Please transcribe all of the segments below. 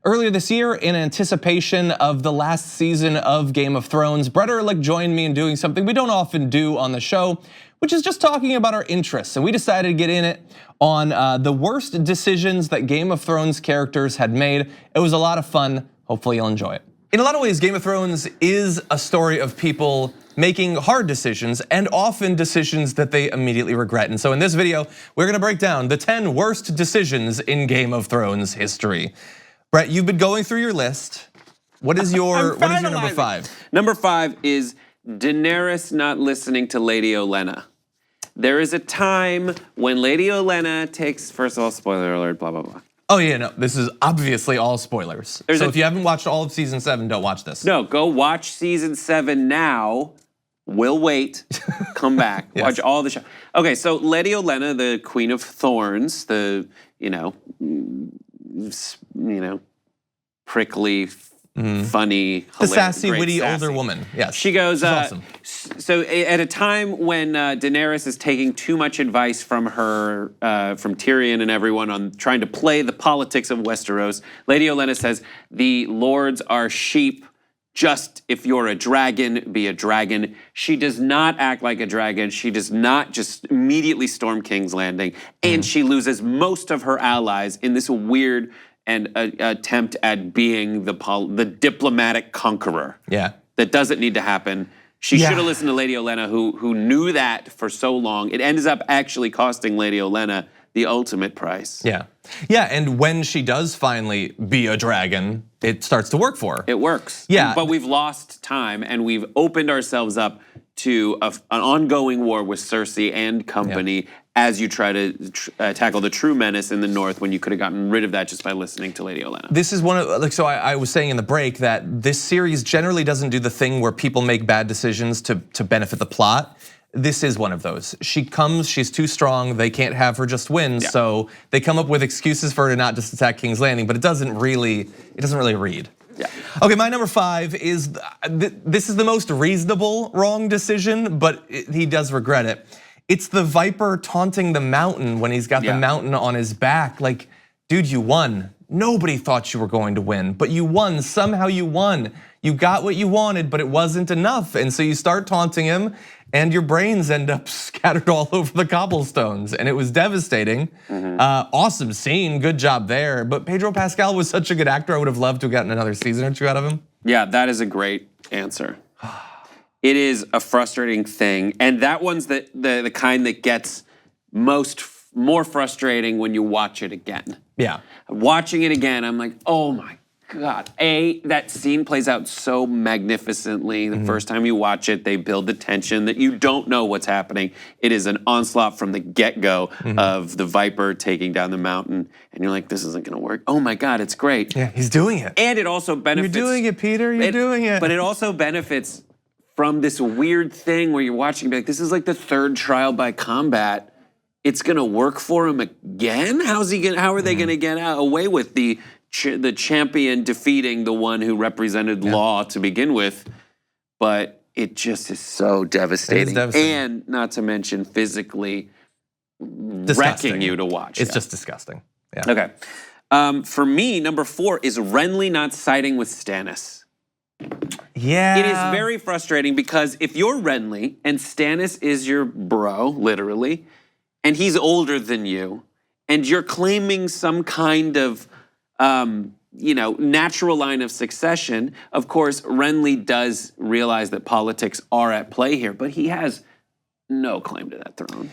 Earlier this year, in anticipation of the last season of Game of Thrones, Brett Ehrlich joined me in doing something we don't often do on the show, which is just talking about our interests. And we decided to get in it on the worst decisions that Game of Thrones characters had made. It was a lot of fun. Hopefully you'll enjoy it. In a lot of ways, Game of Thrones is a story of people making hard decisions and often decisions that they immediately regret. And so in this video, we're gonna break down the 10 worst decisions in Game of Thrones history. Brett, you've been going through your list. What is your number 5? Number 5 is Daenerys not listening to Lady Olenna. There is a time when Lady Olenna takes, first of all, spoiler alert, blah, blah, blah. Oh yeah, no, this is obviously all spoilers. So if you haven't watched all of season 7, don't watch this. No, go watch season 7 now. We'll wait, come back, yes. Watch all the show. Okay, so Lady Olenna, the Queen of Thorns, the, prickly, funny, the sassy, witty older woman. Yes, she goes. Awesome. So at a time when Daenerys is taking too much advice from her, from Tyrion and everyone on trying to play the politics of Westeros, Lady Olenna says the lords are sheep. Just if you're a dragon, be a dragon. She does not act like a dragon. She does not just immediately storm King's Landing, and she loses most of her allies in this weird and attempt at being the diplomatic conqueror. Yeah, that doesn't need to happen. She should have listened to Lady Olenna, who knew that for so long. It ends up actually costing Lady Olenna the ultimate price. Yeah, and when she does finally be a dragon, it starts to work for her. It works. Yeah, but we've lost time and we've opened ourselves up to an ongoing war with Cersei and company as you try to tackle the true menace in the north, when you could have gotten rid of that just by listening to Lady Olenna. This is one of, so I was saying in the break that this series generally doesn't do the thing where people make bad decisions to benefit the plot. This is one of those. She comes, she's too strong, they can't have her just win, so they come up with excuses for her to not just attack King's Landing, but it doesn't really read. Yeah. Okay, my number 5 is, this is the most reasonable wrong decision, but he does regret it. It's the Viper taunting the Mountain when he's got the Mountain on his back. Like, dude, you won. Nobody thought you were going to win, but you won, somehow you won. You got what you wanted, but it wasn't enough. And so you start taunting him and your brains end up scattered all over the cobblestones. And it was devastating. Awesome scene, good job there. But Pedro Pascal was such a good actor, I would have loved to have gotten another season or 2 out of him. Yeah, that is a great answer. It is a frustrating thing. And that one's the kind that gets more frustrating when you watch it again. Yeah. Watching it again, I'm like, oh my God. That scene plays out so magnificently. The first time you watch it, they build the tension that you don't know what's happening. It is an onslaught from the get-go of the Viper taking down the Mountain. And you're like, this isn't gonna work. Oh my God, it's great. Yeah, he's doing it. And it also benefits. You're doing it, Peter, you're doing it. But it also benefits from this weird thing where you're watching, like, this is like the 3rd trial by combat. It's gonna work for him again? How are they gonna get away with the champion defeating the one who represented law to begin with? But it just is so devastating. It is devastating. And not to mention physically wrecking you to watch. It's just disgusting. Yeah. Okay. For me, number 4 is Renly not siding with Stannis. Yeah. It is very frustrating because if you're Renly and Stannis is your bro, literally, and he's older than you, and you're claiming some kind of natural line of succession, of course, Renly does realize that politics are at play here, but he has no claim to that throne.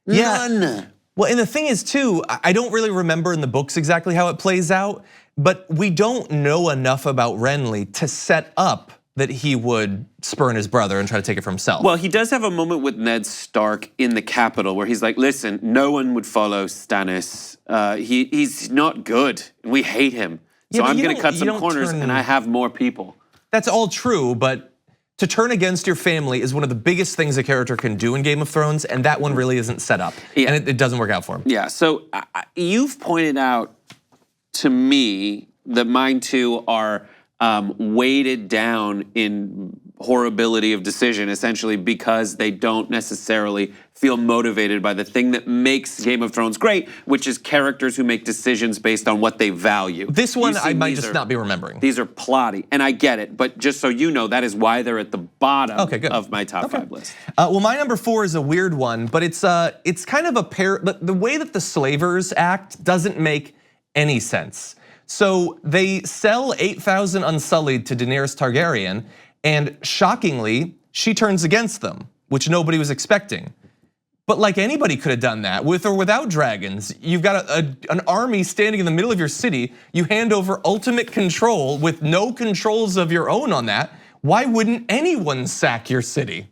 None. Well, and the thing is too, I don't really remember in the books exactly how it plays out, but we don't know enough about Renly to set up that he would spurn his brother and try to take it for himself. Well, he does have a moment with Ned Stark in the Capitol where he's like, listen, no one would follow Stannis. He's not good, and we hate him. So I'm gonna cut some corners and I have more people. That's all true, but to turn against your family is one of the biggest things a character can do in Game of Thrones, and that one really isn't set up, and it doesn't work out for him. Yeah, so you've pointed out to me that mine too are weighted down in horribility of decision, essentially because they don't necessarily feel motivated by the thing that makes Game of Thrones great, which is characters who make decisions based on what they value. This one I might just not be remembering. These are plotty, and I get it, but just so you know, that is why they're at the bottom of my top 5 list. Well, my number 4 is a weird one, but it's kind of a pair. The way that the Slavers act doesn't make any sense. So they sell 8,000 Unsullied to Daenerys Targaryen, and shockingly, she turns against them, which nobody was expecting. But like anybody could have done that, with or without dragons. You've got an army standing in the middle of your city. You hand over ultimate control with no controls of your own on that. Why wouldn't anyone sack your city?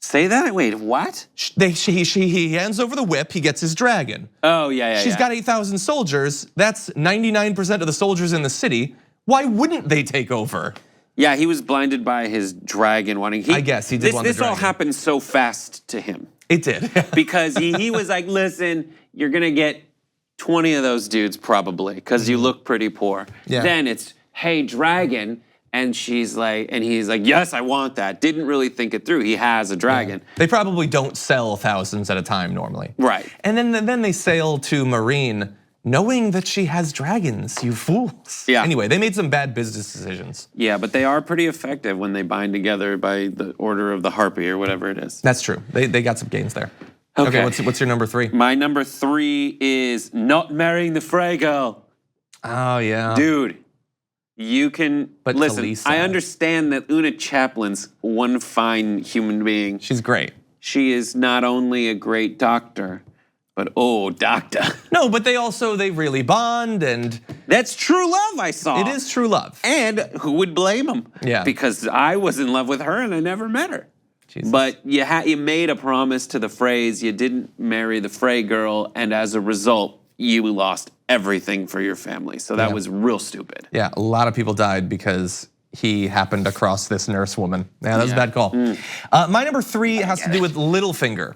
Say that? Wait, what? He hands over the whip, he gets his dragon. Oh, yeah. She's got 8,000 soldiers. That's 99% of the soldiers in the city. Why wouldn't they take over? Yeah, he was blinded by his dragon wanting. I guess he did want the This all dragon. happened so fast to him. It did. Because he was like, listen, you're gonna get 20 of those dudes probably, because you look pretty poor. Yeah. Then it's, hey, dragon. And he's like, yes, I want that. Didn't really think it through. He has a dragon. Yeah. They probably don't sell thousands at a time normally. Right. And then they sail to Marine knowing that she has dragons, you fools. Yeah. Anyway, they made some bad business decisions. Yeah, but they are pretty effective when they bind together by the order of the Harpy or whatever it is. That's true. They got some gains there. Okay, what's your number 3? My number 3 is not marrying the Frey girl. Oh yeah. Dude, you can, But listen, Talisa. I understand that Una Chaplin's one fine human being. She's great. She is not only a great doctor, but doctor. No, but they really bond, and That's true love I saw. it is true love. And who would blame him? Yeah. Because I was in love with her and I never met her. Jesus. But you made a promise to the Freys, you didn't marry the Frey girl, and as a result, you lost everything for your family. So that was real stupid. Yeah, a lot of people died because he happened across this nurse woman. Yeah, that was a bad call. My number 3 has to do with Littlefinger.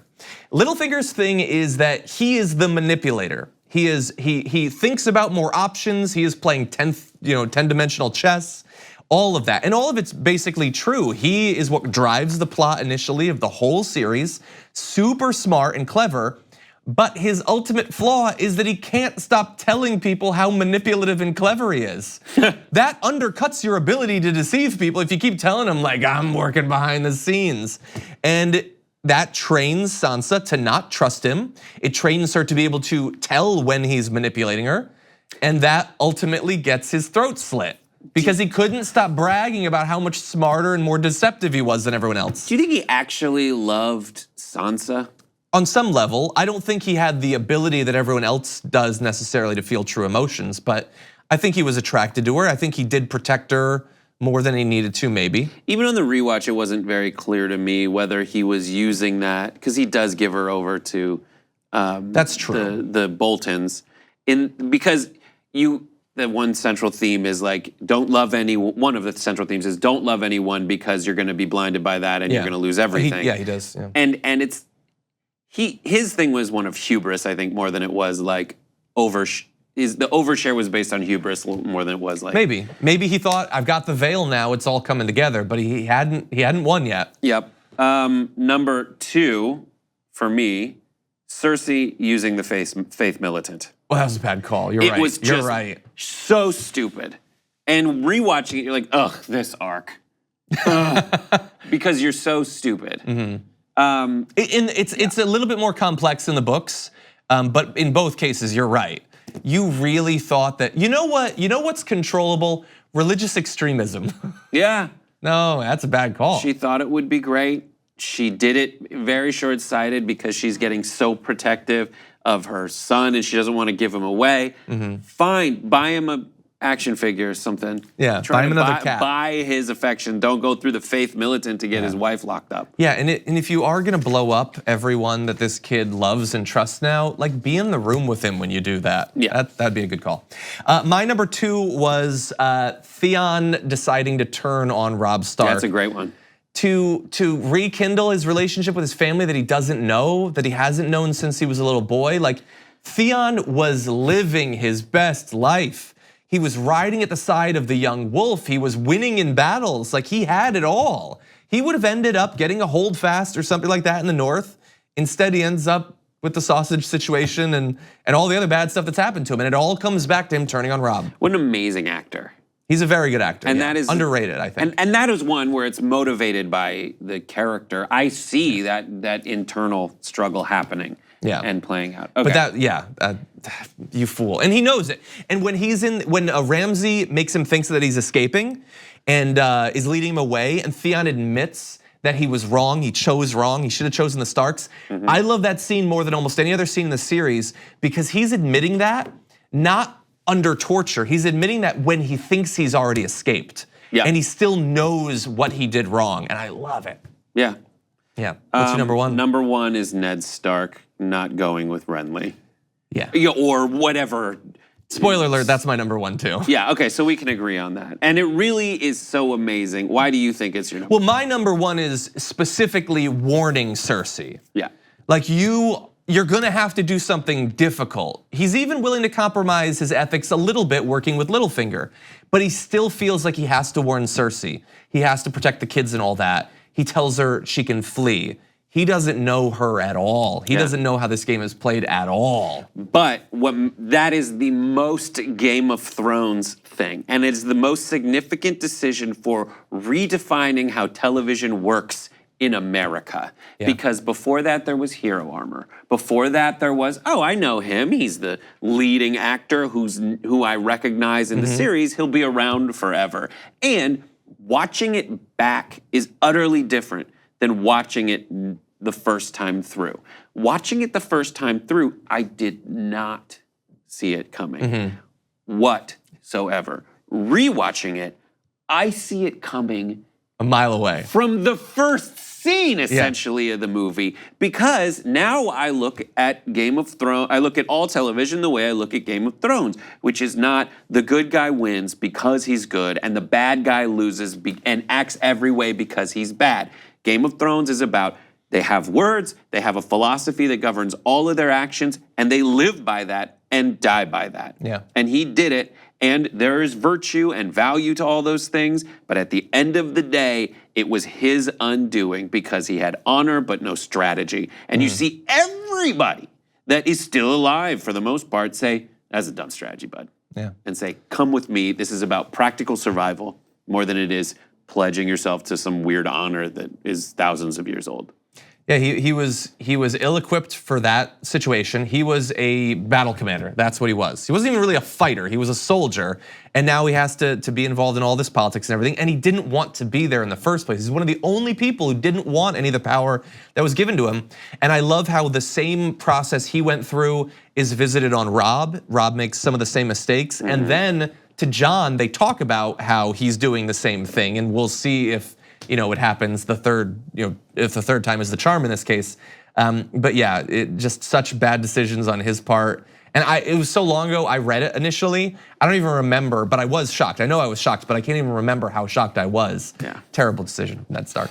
Littlefinger's thing is that he is the manipulator. He thinks about more options. He is playing 10-dimensional chess. All of that, and all of it's basically true. He is what drives the plot initially of the whole series. Super smart and clever. But his ultimate flaw is that he can't stop telling people how manipulative and clever he is. That undercuts your ability to deceive people if you keep telling them like, I'm working behind the scenes. And that trains Sansa to not trust him. It trains her to be able to tell when he's manipulating her. And that ultimately gets his throat slit. Because he couldn't stop bragging about how much smarter and more deceptive he was than everyone else. Do you think he actually loved Sansa? On some level, I don't think he had the ability that everyone else does necessarily to feel true emotions, but I think he was attracted to her. I think he did protect her more than he needed to, maybe. Even on the rewatch, it wasn't very clear to me whether he was using that, because he does give her over to That's true. the Boltons. Because the one central theme is like, don't love one of the central themes is don't love anyone because you're gonna be blinded by that and you're gonna lose everything. He does, yeah. And it's, his thing was one of hubris, I think, more than it was like the overshare was based on hubris more than it was like. Maybe he thought, I've got the veil now, it's all coming together, but he hadn't won yet. Yep. Number 2 for me, Cersei using the faith militant. Well, that was a bad call. You're right. It was You're just right. so stupid. And rewatching it, you're like, ugh, this arc. Because you're so stupid. It's a little bit more complex in the books, but in both cases, you're right. You really thought that, you know what's controllable? Religious extremism. Yeah. No, that's a bad call. She thought it would be great. She did it very short-sighted because she's getting so protective of her son and she doesn't want to give him away. Fine, buy him a action figure or something. Yeah, Try buy him to another cat. Buy his affection. Don't go through the faith militant to get his wife locked up. Yeah, and if you are gonna blow up everyone that this kid loves and trusts now, like be in the room with him when you do that. Yeah. That'd be a good call. My number 2 was Theon deciding to turn on Robb Stark. That's a great one. To rekindle his relationship with his family that he doesn't know, that he hasn't known since he was a little boy. Like, Theon was living his best life. He was riding at the side of the young wolf. He was winning in battles. Like, he had it all. He would have ended up getting a hold fast or something like that in the North. Instead, he ends up with the sausage situation and all the other bad stuff that's happened to him. And it all comes back to him turning on Robb. What an amazing actor. He's a very good actor. And that is underrated, I think. And that is one where it's motivated by the character. I see that internal struggle happening and playing out. Okay. But you fool. And he knows it. And when Ramsay makes him think that he's escaping and is leading him away, and Theon admits that he was wrong, he chose wrong, he should have chosen the Starks. I love that scene more than almost any other scene in the series because he's admitting that, not under torture. He's admitting that when he thinks he's already escaped. And he still knows what he did wrong, and I love it. Yeah. What's your number one? Number one is Ned Stark not going with Renly. Yeah. Or whatever. Spoiler alert, that's my number one too. Yeah, okay, so we can agree on that. And it really is so amazing. Why do you think it's your number one? Well, my number one is specifically warning Cersei. Yeah. Like you're gonna have to do something difficult. He's even willing to compromise his ethics a little bit working with Littlefinger, but he still feels like he has to warn Cersei. He has to protect the kids and all that. He tells her she can flee. He doesn't know her at all. He doesn't know how this game is played at all. But that is the most Game of Thrones thing, and it is the most significant decision for redefining how television works in America. Because before that there was hero armor. Before that there was, oh, I know him. He's the leading actor who I recognize in the series. He'll be around forever. And watching it back is utterly different than watching it the first time through. Watching it the first time through, I did not see it coming whatsoever. Rewatching it, I see it coming a mile away from the first scene, essentially, of the movie, because now I look at Game of Thrones, I look at all television the way I look at Game of Thrones, which is not the good guy wins because he's good and the bad guy loses and acts every way because he's bad. Game of Thrones is about they have words, they have a philosophy that governs all of their actions, and they live by that and die by that. And he did it, and there is virtue and value to all those things, but at the end of the day, it was his undoing because he had honor but no strategy. And you see everybody that is still alive for the most part say, that's a dumb strategy, bud. And say, come with me, this is about practical survival more than it is pledging yourself to some weird honor that is thousands of years old. Yeah, he was ill-equipped for that situation. He was a battle commander. That's what he was. He wasn't even really a fighter. He was a soldier, and now he has to be involved in all this politics and everything. And he didn't want to be there in the first place. He's one of the only people who didn't want any of the power that was given to him. And I love how the same process he went through is visited on Robb. Robb makes some of the same mistakes, and then to Jon, they talk about how he's doing the same thing, and we'll see if it happens the third, if the third time is the charm in this case. But yeah, it just such bad decisions on his part. And it was so long ago I read it initially. I don't even remember, but I was shocked. I know I was shocked, but I can't even remember how shocked I was. Terrible decision, Ned Stark.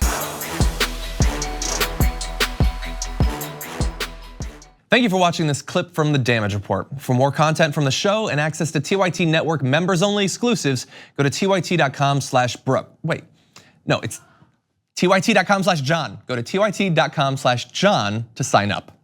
Thank you for watching this clip from The Damage Report. For more content from the show and access to TYT Network members-only exclusives, go to tyt.com/Brooke. Wait, no, it's tyt.com/John. Go to tyt.com/John to sign up.